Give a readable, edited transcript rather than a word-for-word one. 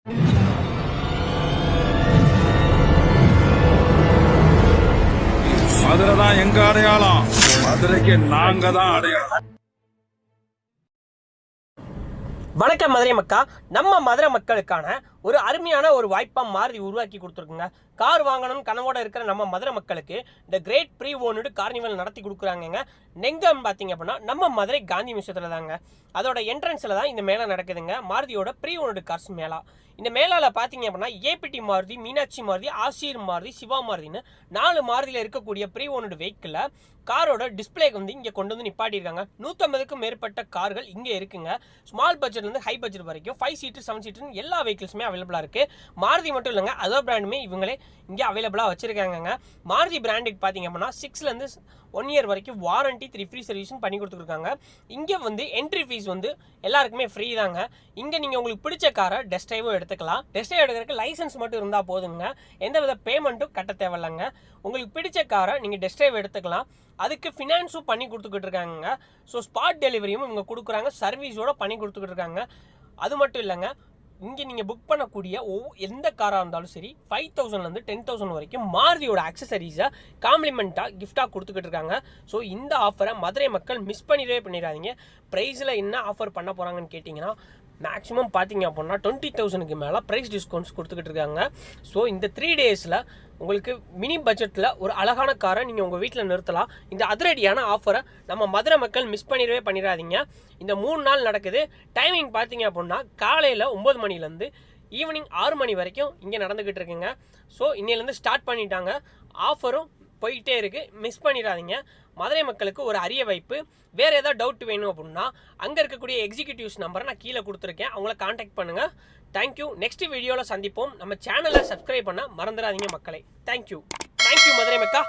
மதுரை தான் எங்க அடையாளம், மதுரைக்கு நாங்க தான் அடையாளம். வணக்கம் மதுரை மக்கா. நம்ம மதுரை மக்களுக்கான ஒரு அருமையான ஒரு வாய்ப்பாக மாருதி உருவாக்கி கொடுத்துருக்குங்க. கார் வாங்கணும்னு கனவோட இருக்கிற நம்ம மதுரை மக்களுக்கு இந்த கிரேட் ப்ரீ ஓன்டு கார்னிவல் நடத்தி கொடுக்குறாங்கங்க. எங்கன்னு பார்த்தீங்க அப்படின்னா நம்ம மதுரை காந்தி மியூசியத்தில் தாங்க. அதோட என்ட்ரன்ஸில் தான் இந்த மேளா நடக்குதுங்க. மாருதியோட ப்ரீ ஓன்டு கார்ஸ் மேளா. இந்த மேளாவில் பார்த்தீங்க அப்படின்னா ஏபிடி மாருதி, மீனாட்சி மாருதி, ஆசிர் மாருதி, சிவா மாருதின்னு 4 மாருதியில் இருக்கக்கூடிய ப்ரீ ஓன்டு வெஹிக்கிளில் காரோட டிஸ்பிளேக்கு வந்து இங்கே கொண்டு வந்து நிப்பாட்டியிருக்காங்க. 150க்கும் மேற்பட்ட கார்கள் இங்கே இருக்குங்க. ஸ்மால் பட்ஜெட்லேருந்து ஹை பட்ஜெட் வரைக்கும் 5 சீட்டு 7 சீட்டுன்னு எல்லா வெஹிக்கிள்ஸுமே அவைலபிளாக இருக்குது. மாருதி மட்டும் இல்லைங்க, அதர் பிராண்டுமே இவங்களே இங்கே அவைலபிளாக வச்சுருக்காங்க. மாருதி பிராண்டுக்கு பார்த்தீங்க அப்படின்னா 6லேருந்து 1 இயர் வரைக்கும் வாரண்ட்டி 3 ஃப்ரீ சர்வீஸும் பண்ணி கொடுத்துருக்காங்க. இங்கே வந்து என்ட்ரி ஃபீஸ் வந்து எல்லாருக்குமே ஃப்ரீ தாங்க. இங்கே நீங்கள் உங்களுக்கு பிடிச்ச காரை டெஸ்ட் ட்ரைவும் எடுத்துக்கலாம். டெஸ்ட் ட்ரைவ் எடுக்கிறதுக்கு லைசன்ஸ் மட்டும் இருந்தால் போதுங்க. எந்தவித பேமெண்ட்டும் கட்ட தேவையில்லைங்க. உங்களுக்கு பிடிச்ச காரை நீங்கள் டெஸ்ட் ட்ரைவ் எடுத்துக்கலாம். அதுக்கு ஃபினான்ஸும் பண்ணி கொடுத்துக்கிட்டு இருக்காங்க. ஸோ ஸ்பாட் டெலிவரியும் இவங்க கொடுக்குறாங்க, சர்வீஸோடு பண்ணி கொடுத்துக்கிட்டு இருக்காங்க. அது மட்டும் இல்லைங்க, இங்கே நீங்கள் புக் பண்ணக்கூடிய எந்த காராக இருந்தாலும் சரி 5,000லேருந்து 10,000 வரைக்கும் மாருதியோட அக்சசரிஸை காம்ப்ளிமெண்ட்டாக கிஃப்டாக கொடுத்துக்கிட்டு இருக்காங்க. ஸோ இந்த ஆஃபரை மதுரை மக்கள் மிஸ் பண்ணிடாதீங்க. ப்ரைஸில் என்ன ஆஃபர் பண்ண போகிறாங்கன்னு கேட்டிங்கன்னா மேக்ஸிமம் பார்த்தீங்க அப்படின்னா 20,000க்கு மேலே ப்ரைஸ் டிஸ்கவுண்ட்ஸ் கொடுத்துக்கிட்டு இருக்காங்க. ஸோ இந்த 3 டேஸில் உங்களுக்கு மினி பட்ஜெட்டில் ஒரு அழகான காரை நீங்கள் உங்கள் வீட்டில் நிறுத்தலாம். இந்த அதிரடியான ஆஃபரை நம்ம மதுரை மக்கள் மிஸ் பண்ணிடாதீங்க. இந்த 3 நாள் நடக்குது. டைமிங் பார்த்தீங்க அப்படின்னா காலையில் 9 மணிலேருந்து ஈவினிங் 6 மணி வரைக்கும் இங்கே நடந்துக்கிட்டு இருக்குங்க. ஸோ இன்னிலேருந்து ஸ்டார்ட் பண்ணிட்டாங்க. ஆஃபரும் போயிட்டே இருக்குது, மிஸ் பண்ணிடாதீங்க. மதுரை மக்களுக்கு ஒரு அரிய வாய்ப்பு. வேறு ஏதாவது டவுட் வேணும் அப்படின்னா அங்கே இருக்கக்கூடிய எக்ஸிக்யூட்டிவ்ஸ் நம்பரை நான் கீழே கொடுத்துருக்கேன், அவங்கள காண்டாக்ட் பண்ணுங்கள். தேங்க்யூ. நெக்ஸ்ட் வீடியோவில் சந்திப்போம். நம்ம சேனலை சப்ஸ்கிரைப் பண்ண மறந்துடாதீங்க மக்களே. தேங்க்யூ மதுரை மக்கா.